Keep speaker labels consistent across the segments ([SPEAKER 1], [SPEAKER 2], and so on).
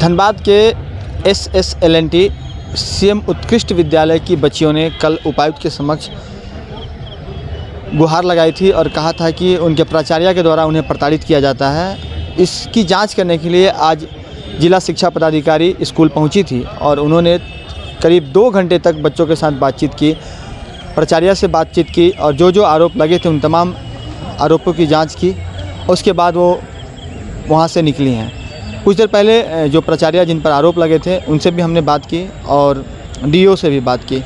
[SPEAKER 1] धनबाद के SSLNT CM उत्कृष्ट विद्यालय की बच्चियों ने कल उपायुक्त के समक्ष गुहार लगाई थी और कहा था कि उनके प्राचार्य के द्वारा उन्हें प्रताड़ित किया जाता है। इसकी जांच करने के लिए आज जिला शिक्षा पदाधिकारी स्कूल पहुंची थी और उन्होंने करीब 2 घंटे तक बच्चों के साथ बातचीत की, प्राचार्य से बातचीत की और जो आरोप लगे थे उन तमाम आरोपों की जांच की। उसके बाद वो वहाँ से निकली हैं। कुछ देर पहले जो प्राचार्य जिन पर आरोप लगे थे उनसे भी हमने बात की और DO से भी बात की।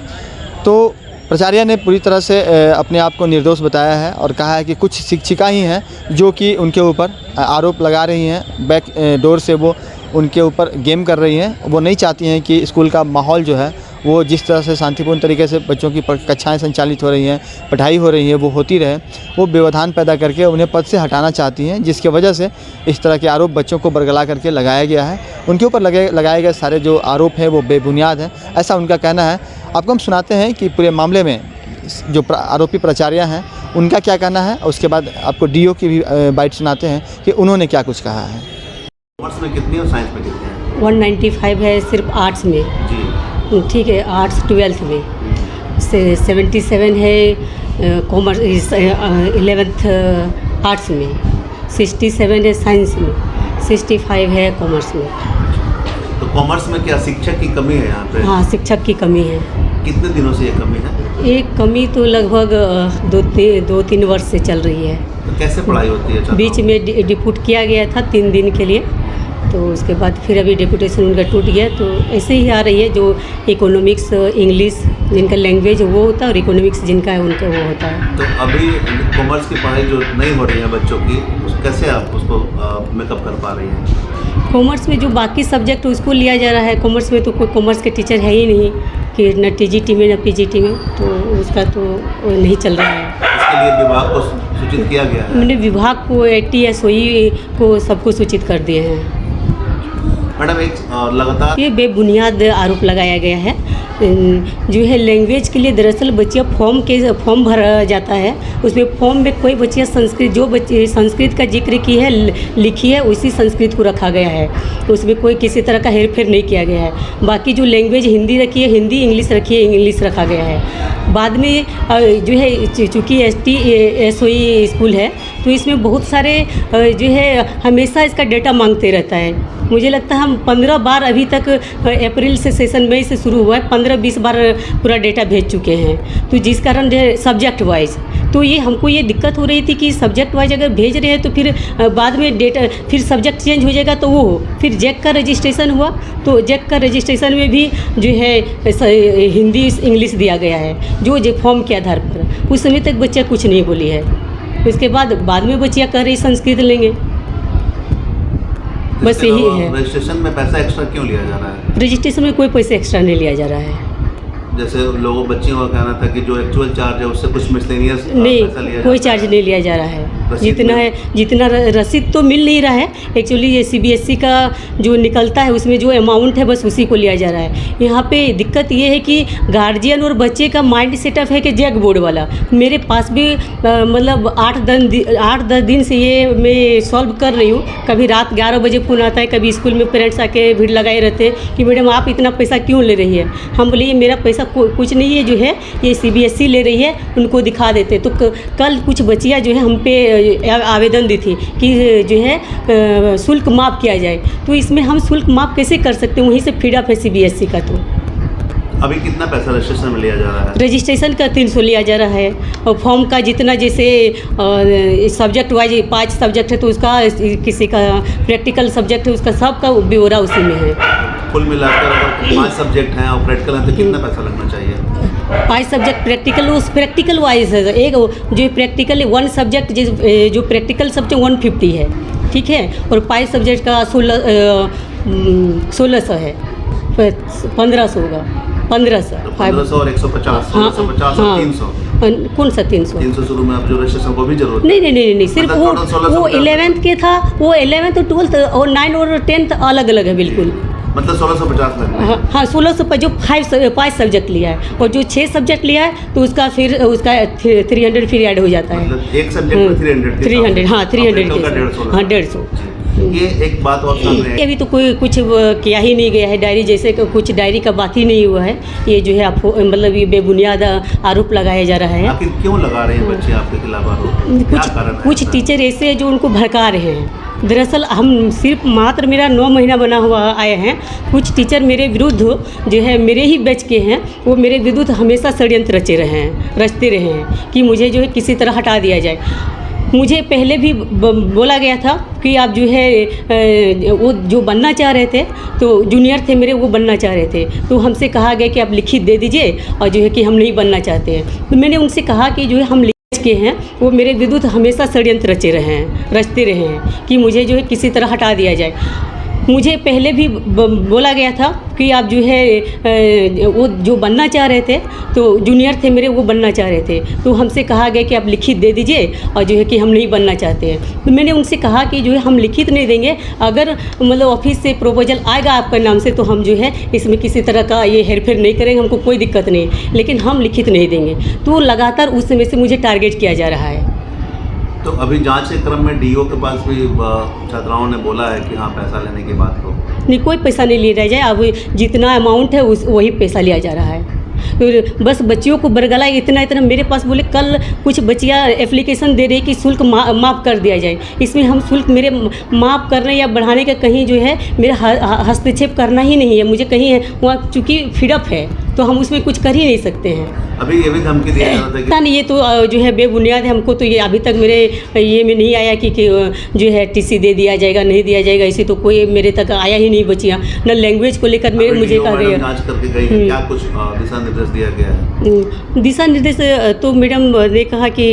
[SPEAKER 1] तो प्राचार्य ने पूरी तरह से अपने आप को निर्दोष बताया है और कहा है कि कुछ शिक्षिका ही हैं जो कि उनके ऊपर आरोप लगा रही हैं, बैक डोर से वो उनके ऊपर गेम कर रही हैं। वो नहीं चाहती हैं कि स्कूल का माहौल जो है वो जिस तरह से शांतिपूर्ण तरीके से बच्चों की कक्षाएं संचालित हो रही हैं, पढ़ाई हो रही है, वो होती रहे। वो व्यवधान पैदा करके उन्हें पद से हटाना चाहती हैं, जिसकी वजह से इस तरह के आरोप बच्चों को बरगला करके लगाया गया है। उनके ऊपर लगाए गए सारे जो आरोप हैं वो बेबुनियाद हैं, ऐसा उनका कहना है। आपको हम सुनाते हैं कि पूरे मामले में जो आरोपी प्राचार्य हैं उनका क्या कहना है, और उसके बाद आपको DO की भी बाइट सुनाते हैं कि उन्होंने क्या कुछ कहा है।
[SPEAKER 2] कॉमर्स में कितनी और साइंस में कितने हैं?
[SPEAKER 3] 195 है सिर्फ आर्ट्स में
[SPEAKER 2] जी, ठीक
[SPEAKER 3] है। आर्ट्स 12th में 77 है कॉमर्स 11th आर्ट्स में, 67 है साइंस में, 65 है कॉमर्स में।
[SPEAKER 2] तो कॉमर्स में क्या शिक्षक की कमी है यहाँ पे?
[SPEAKER 3] हाँ, शिक्षक की कमी है।
[SPEAKER 2] कितने दिनों से ये कमी है?
[SPEAKER 3] ये कमी तो लगभग 2-3 वर्ष से चल रही है।
[SPEAKER 2] तो कैसे पढ़ाई होती है?
[SPEAKER 3] बीच में डिप्यूट किया गया था 3 दिन के लिए, तो उसके बाद फिर अभी डिप्यूटेशन उनका टूट गया। तो ऐसे ही आ रही है, जो इकोनॉमिक्स इंग्लिश जिनका लैंग्वेज वो होता है और इकोनॉमिक्स जिनका है उनका वो होता है।
[SPEAKER 2] तो अभी कॉमर्स की पढ़ाई जो नहीं हो रही है बच्चों की, कैसे आप उसको मेकअप कर पा रही हैं?
[SPEAKER 3] कॉमर्स में जो बाकी सब्जेक्ट उसको लिया जा रहा है, कॉमर्स में तो कोई कॉमर्स के टीचर है ही नहीं कि न TGT में न PGT में, तो उसका तो नहीं चल रहा है।
[SPEAKER 2] इसके लिए विभाग को सूचित किया गया है?
[SPEAKER 3] मैंने विभाग को AT SOE को सबको सूचित कर दिए हैं।
[SPEAKER 2] मैडम, एक लगातार
[SPEAKER 3] ये बेबुनियाद आरोप लगाया गया है। जो है लैंग्वेज के लिए दरअसल बच्चियाँ फॉर्म भरा जाता है, उसमें फॉर्म में कोई बच्चियाँ संस्कृत, जो बच्चे संस्कृत का जिक्र की है लिखी है उसी संस्कृत को रखा गया है, उसमें कोई किसी तरह का हेरफेर नहीं किया गया है। बाकी जो लैंग्वेज हिंदी रखी है हिंदी, इंग्लिश रखी है इंग्लिश रखा गया है। बाद में जो है चूँकि ST SOE स्कूल है तो इसमें बहुत सारे जो है हमेशा इसका डेटा मांगते रहता है। मुझे लगता है हम 15 बार अभी तक अप्रैल से सेशन मई से शुरू हुआ है, 15-20 बार पूरा डेटा भेज चुके हैं। तो जिस कारण सब्जेक्ट वाइज तो ये हमको ये दिक्कत हो रही थी कि सब्जेक्ट वाइज अगर भेज रहे हैं तो फिर बाद में डेटा फिर सब्जेक्ट चेंज हो जाएगा। तो वो फिर जैक का रजिस्ट्रेशन हुआ तो जैक का रजिस्ट्रेशन में भी जो है हिंदी इंग्लिश दिया गया है, जो फॉर्म के आधार पर। उस समय तक बच्चा कुछ नहीं बोली है। उसके बाद में बच्चियाँ कह रही संस्कृत लेंगे, बस यही है।
[SPEAKER 2] रजिस्ट्रेशन में पैसा एक्स्ट्रा क्यों लिया जा रहा है?
[SPEAKER 3] रजिस्ट्रेशन में कोई पैसा एक्स्ट्रा नहीं लिया जा रहा है।
[SPEAKER 2] जैसे लोगों बच्चियों का कहना था कि जो एक्चुअल चार्ज है उससे कुछ मिसलेनियस
[SPEAKER 3] नहीं, कोई चार्ज नहीं लिया जा रहा है। जितना है जितना रसीद तो मिल नहीं रहा है। एक्चुअली ये CBSE का जो निकलता है उसमें जो अमाउंट है बस उसी को लिया जा रहा है। यहाँ पे दिक्कत ये है कि गार्जियन और बच्चे का माइंड सेटअप है कि जैक बोर्ड वाला। मेरे पास भी मतलब 8-10 दिन से ये मैं सॉल्व कर रही हूँ। कभी रात 11 बजे फ़ोन आता है, कभी स्कूल में पेरेंट्स आके भीड़ लगाए रहते हैं कि मैडम आप इतना पैसा क्यों ले रही है। हम बोले ये मेरा पैसा कुछ नहीं है, जो है ये CBSE ले रही है, उनको दिखा देते। तो कल कुछ बच्चियाँ जो है हम पे आवेदन दी थी कि जो है शुल्क माफ़ किया जाए। तो इसमें हम शुल्क माफ़ कैसे कर सकते हैं, वहीं से फीड अप है CBSE का। तो
[SPEAKER 2] अभी कितना पैसा रजिस्ट्रेशन में लिया जा रहा है?
[SPEAKER 3] रजिस्ट्रेशन का 300 लिया जा रहा है और फॉर्म का जितना जैसे सब्जेक्ट वाइज 5 सब्जेक्ट है तो उसका किसी का प्रैक्टिकल सब्जेक्ट है उसका सबका ब्यौरा उसी में है।
[SPEAKER 2] कुल मिलाकर अगर 5 सब्जेक्ट हैं और प्रैक्टिकल है तो कितना पैसा लगना चाहिए?
[SPEAKER 3] 5 सब्जेक्ट प्रैक्टिकल, उस प्रैक्टिकल वाइज है। एक जो प्रैक्टिकल 1 सब्जेक्ट जो प्रैक्टिकल सब्जेक्ट 150 है, ठीक है, और 5 सब्जेक्ट का 1600 है, 1500 होगा। 1500
[SPEAKER 2] और 150, 1650 और 300।
[SPEAKER 3] कौन सा 300
[SPEAKER 2] शुरू में आप जो रजिस्ट्रेशन को भी जरूरत
[SPEAKER 3] नहीं, सिर्फ वो 11th के था, वो 11th और 12th और 9 और 10th अलग अलग है बिल्कुल।
[SPEAKER 2] मतलब 1650 लगता है।
[SPEAKER 3] हाँ 1600 जो 5 सब्जेक्ट लिया है और जो 6 सब्जेक्ट लिया है तो उसका फिर उसका 300 फिर ऐड हो जाता है।
[SPEAKER 2] मतलब एक सब्जेक्ट में 300
[SPEAKER 3] हाँ 300 हाँ 150।
[SPEAKER 2] ये एक बात और सामने है।
[SPEAKER 3] अभी तो कोई कुछ किया ही नहीं गया है, डायरी जैसे कि कुछ डायरी का बात ही नहीं हुआ है। ये जो है मतलब ये बेबुनियाद आरोप लगाया जा रहा है।
[SPEAKER 2] आखिर क्यों लगा रहे हैं बच्चे आपके खिलाफ आरोप? क्या कारण है
[SPEAKER 3] कुछ
[SPEAKER 2] ऐसा?
[SPEAKER 3] टीचर ऐसे हैं जो उनको भड़का रहे हैं। दरअसल हम सिर्फ मात्र मेरा 9 महीना बना हुआ आए हैं, कुछ टीचर मेरे विरुद्ध जो है मेरे ही बैच के हैं, वो मेरे विरुद्ध हमेशा षड्यंत्र रचते रहे हैं कि मुझे जो है किसी तरह हटा दिया जाए। मुझे पहले भी बोला गया था कि आप जो है वो जो बनना चाह रहे थे, तो जूनियर थे मेरे, वो बनना चाह रहे थे, तो हमसे कहा गया कि आप लिखित दे दीजिए और जो है कि हम नहीं बनना चाहते हैं। तो मैंने उनसे कहा कि जो है हम के हैं, वो मेरे विरुद्ध हमेशा षड्यंत्र रचते रहे हैं कि मुझे जो है किसी तरह हटा दिया जाए। मुझे पहले भी बोला गया था कि आप जो है वो जो बनना चाह रहे थे, तो जूनियर थे मेरे, वो बनना चाह रहे थे, तो हमसे कहा गया कि आप लिखित दे दीजिए और जो है कि हम नहीं बनना चाहते हैं। तो मैंने उनसे कहा कि जो है हम लिखित नहीं देंगे, अगर मतलब ऑफिस से प्रपोजल आएगा आपका नाम से तो हम जो है इसमें किसी तरह का ये हेरफेर नहीं करेंगे, हमको कोई दिक्कत नहीं, लेकिन हम लिखित नहीं देंगे। तो लगातार उस समय से मुझे टारगेट किया जा रहा है।
[SPEAKER 2] तो अभी जांच के क्रम में डीओ के पास भी छात्राओं ने बोला है कि हाँ पैसा लेने की बात हो।
[SPEAKER 3] नहीं, कोई पैसा नहीं लिया जाए, अब जितना अमाउंट है वही पैसा लिया जा रहा है। तो बस बच्चियों को बरगला इतना मेरे पास बोले कल कुछ बच्चियाँ एप्लीकेशन दे रही कि शुल्क माफ़ कर दिया जाए। इसमें हम शुल्क मेरे माफ़ करने या बढ़ाने का कहीं जो है मेरा हस्तक्षेप करना ही नहीं है। मुझे कहीं है वहाँ चूँकि फ्रीडम है तो हम उसमें कुछ कर ही नहीं सकते हैं।
[SPEAKER 2] अभी ये भी धमकी दिया जा रहा था कि
[SPEAKER 3] ये तो जो है बेबुनियाद है। हमको तो ये अभी तक मेरे ये में नहीं आया कि जो है टीसी दे दिया जाएगा, नहीं दिया जाएगा, इसी तो कोई मेरे तक आया ही नहीं बच्चियाँ। न लैंग्वेज को लेकर मुझे कहा गया
[SPEAKER 2] जांच करके गई है, क्या कुछ दिशा निर्देश दिया गया है?
[SPEAKER 3] दिशा निर्देश तो मैडम ने कहा कि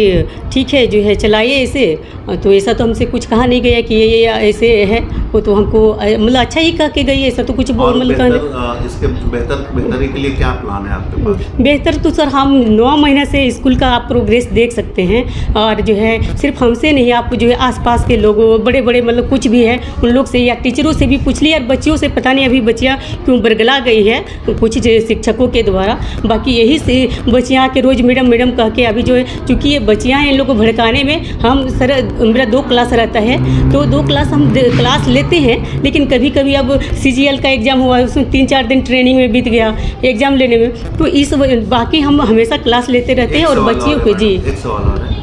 [SPEAKER 3] ठीक है जो है चलाइए इसे, तो ऐसा तो हमसे कुछ कहा नहीं गया कि ये ऐसे है। वो तो हमको मतलब अच्छा ही कह के गई, ऐसा तो कुछ मतलब
[SPEAKER 2] इसके बेहतरी के लिए क्या प्लान है आपके पास?
[SPEAKER 3] बेहतर तो सर हम 9 महीने से स्कूल का आप प्रोग्रेस देख सकते हैं, और जो है सिर्फ हमसे नहीं, आप जो है आसपास के लोगों बड़े बड़े मतलब कुछ भी है उन लोग से या टीचरों से भी पूछ लिया, और बच्चियों से पता नहीं अभी बच्चियाँ क्यों बरगला गई है कुछ शिक्षकों के द्वारा। बाकी यही से बच्चियाँ के रोज़ मैडम मैडम कह के अभी जो है चूँकि ये बच्चियाँ हैं, इन लोग को भड़काने में हम सर मेरा 2 क्लास रहता है, तो 2 क्लास हम क्लास लेते हैं, लेकिन कभी कभी अब CGL का एग्ज़ाम हुआ, उसमें 3-4 दिन ट्रेनिंग में बीत गया एग्ज़ाम लेने में, तो इस बाकी हम हमेशा क्लास लेते रहते हैं। और बच्चियों को जी
[SPEAKER 2] एक सवाल और है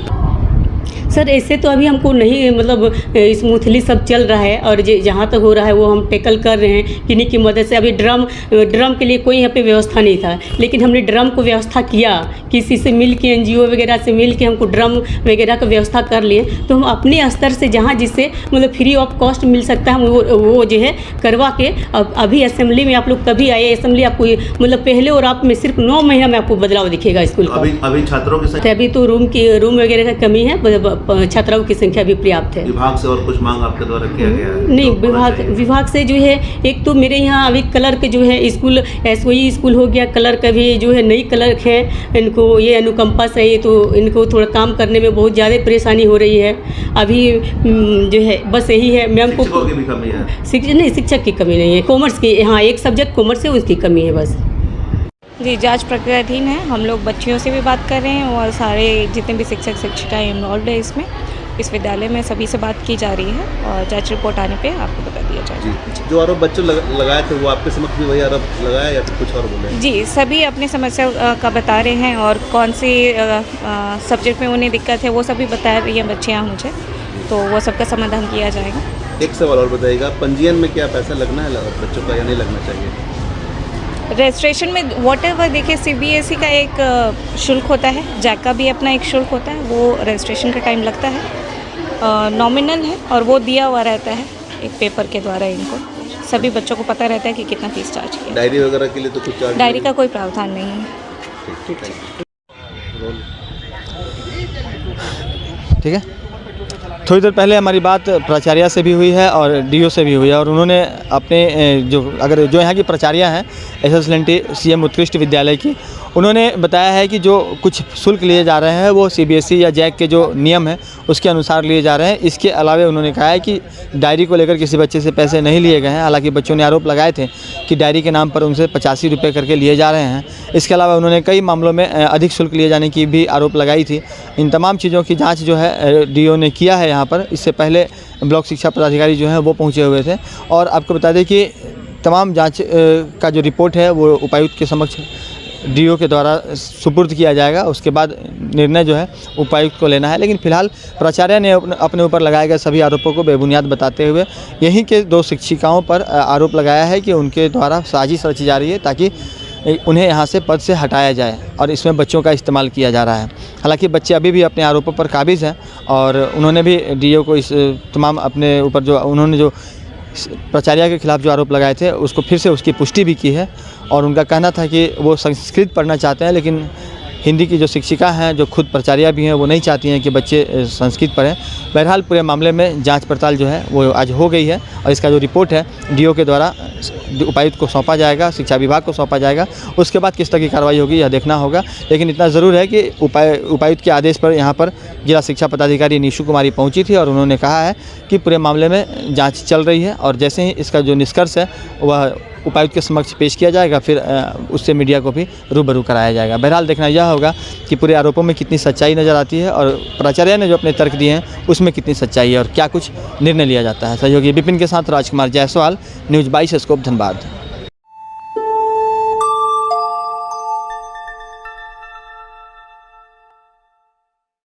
[SPEAKER 3] सर, ऐसे तो अभी हमको नहीं मतलब स्मूथली सब चल रहा है, और जहाँ तक हो रहा है वो हम टैकल कर रहे हैं किन्हीं की मदद से। अभी ड्रम के लिए कोई यहाँ पे व्यवस्था नहीं था, लेकिन हमने ड्रम को व्यवस्था किया, किसी से मिल के NGO वगैरह से मिल के हमको ड्रम वगैरह का व्यवस्था कर लिए। तो हम अपने स्तर से जहाँ जिससे मतलब फ्री ऑफ कॉस्ट मिल सकता है वो जो है करवा के। अब अभी असेंबली में आप लोग कभी आए, असेंबली आपको मतलब पहले और आप में सिर्फ 9 महीना में आपको बदलाव दिखेगा स्कूल का।
[SPEAKER 2] अभी छात्रों की संख्या,
[SPEAKER 3] अभी तो रूम वगैरह का कमी है, छात्राओं की संख्या भी पर्याप्त है।
[SPEAKER 2] विभाग से और कुछ मांग आपके द्वारा किया गया है?
[SPEAKER 3] नहीं, विभाग से जो है एक तो मेरे यहाँ अभी कलर के जो है स्कूल SOE स्कूल हो गया, कलर का भी जो है नई कलर है, इनको ये अनुकंपा से तो इनको थोड़ा काम करने में बहुत ज़्यादा परेशानी हो रही है अभी जो है। बस यही है मैम को,
[SPEAKER 2] शिक्षकों की भी कमी है?
[SPEAKER 3] नहीं, शिक्षक की कमी नहीं है, कॉमर्स की, हाँ एक सब्जेक्ट कॉमर्स है उसकी कमी है बस।
[SPEAKER 4] जी, जांच प्रक्रियाधीन है। हम लोग बच्चियों से भी बात कर रहे हैं और सारे जितने भी शिक्षक शिक्षिकाएँ इन्वॉल्व है इसमें, इस विद्यालय में सभी से बात की जा रही है, और जांच रिपोर्ट आने पे आपको बता दिया जाएगा।
[SPEAKER 2] जो आरोप बच्चों लगाए थे वो आपके समक्ष भी वही आरोप लगाया या फिर कुछ और बोले?
[SPEAKER 4] जी, सभी अपनी समस्या का बता रहे हैं, और कौन सी सब्जेक्ट में उन्हें दिक्कत है वो सभी बता रही हैं बच्चियाँ मुझे, तो वो सबका समाधान किया जाएगा।
[SPEAKER 2] एक सवाल और बताइएगा, पंजीयन में क्या पैसा लगना है बच्चों का या नहीं लगना चाहिए?
[SPEAKER 4] रजिस्ट्रेशन में वॉटेवर देखिए CBSE का एक शुल्क होता है, जैक का भी अपना एक शुल्क होता है, वो रजिस्ट्रेशन का टाइम लगता है, नॉमिनल है, और वो दिया हुआ रहता है एक पेपर के द्वारा। इनको सभी बच्चों को पता रहता है कि कितना फीस चार्ज किया।
[SPEAKER 2] डायरी वगैरह के लिए तो कुछ चार्ज?
[SPEAKER 4] डायरी का कोई प्रावधान नहीं है।
[SPEAKER 1] ठीक है। थोड़ी देर पहले हमारी बात प्राचार्या से भी हुई है और DO से भी हुई है, और उन्होंने अपने जो यहाँ की प्राचार्या हैं SSLNT CM उत्कृष्ट विद्यालय की, उन्होंने बताया है कि जो कुछ शुल्क लिए जा रहे हैं वो CBSE या जैक के जो नियम है उसके अनुसार लिए जा रहे हैं। इसके अलावा उन्होंने कहा है कि डायरी को लेकर किसी बच्चे से पैसे नहीं लिए गए हैं। हालांकि बच्चों ने आरोप लगाए थे की डायरी के नाम पर उनसे 85 रुपये करके लिए जा रहे हैं। इसके अलावा उन्होंने कई मामलों में अधिक शुल्क लिए जाने की भी आरोप लगाई थी। इन तमाम चीज़ों की जांच जो है डीओ ने किया है यहाँ पर। इससे पहले ब्लॉक शिक्षा पदाधिकारी जो हैं वो पहुँचे हुए थे और आपको बता दें कि तमाम जांच का जो रिपोर्ट है वो उपायुक्त के समक्ष डीओ के द्वारा सुपुर्द किया जाएगा। उसके बाद निर्णय जो है उपायुक्त को लेना है। लेकिन फ़िलहाल प्राचार्य ने अपने ऊपर लगाए गए सभी आरोपों को बेबुनियाद बताते हुए यहीं के 2 शिक्षिकाओं पर आरोप लगाया है कि उनके द्वारा साजिश रची जा रही है ताकि उन्हें यहाँ से पद से हटाया जाए और इसमें बच्चों का इस्तेमाल किया जा रहा है। हालांकि बच्चे अभी भी अपने आरोपों पर काबिज़ हैं और उन्होंने भी डीओ को इस तमाम अपने ऊपर जो उन्होंने जो प्राचार्य के खिलाफ़ जो आरोप लगाए थे उसको फिर से उसकी पुष्टि भी की है और उनका कहना था कि वो संस्कृत पढ़ना चाहते हैं, लेकिन हिंदी की जो शिक्षिका हैं जो खुद प्राचार्य भी हैं वो नहीं चाहती हैं कि बच्चे संस्कृत पढ़ें। बहरहाल पूरे मामले में जांच पड़ताल जो है वो आज हो गई है और इसका जो रिपोर्ट है डीओ के द्वारा उपायुक्त को सौंपा जाएगा, शिक्षा विभाग को सौंपा जाएगा। उसके बाद किस तरह की कार्रवाई होगी यह देखना होगा। लेकिन इतना ज़रूर है कि उपायुक्त के आदेश पर यहाँ पर जिला शिक्षा पदाधिकारी निशु कुमारी पहुँची थी और उन्होंने कहा है कि पूरे मामले में जाँच चल रही है और जैसे ही इसका जो निष्कर्ष है वह उपायुक्त के समक्ष पेश किया जाएगा, फिर उससे मीडिया को भी रूबरू कराया जाएगा। बहरहाल देखना यह होगा कि पूरे आरोपों में कितनी सच्चाई नज़र आती है और प्राचार्य ने जो अपने तर्क दिए हैं उसमें कितनी सच्चाई है और क्या कुछ निर्णय लिया जाता है। सहयोगी विपिन के साथ राजकुमार जायसवाल, न्यूज़ 22 स्कोप, धनबाद।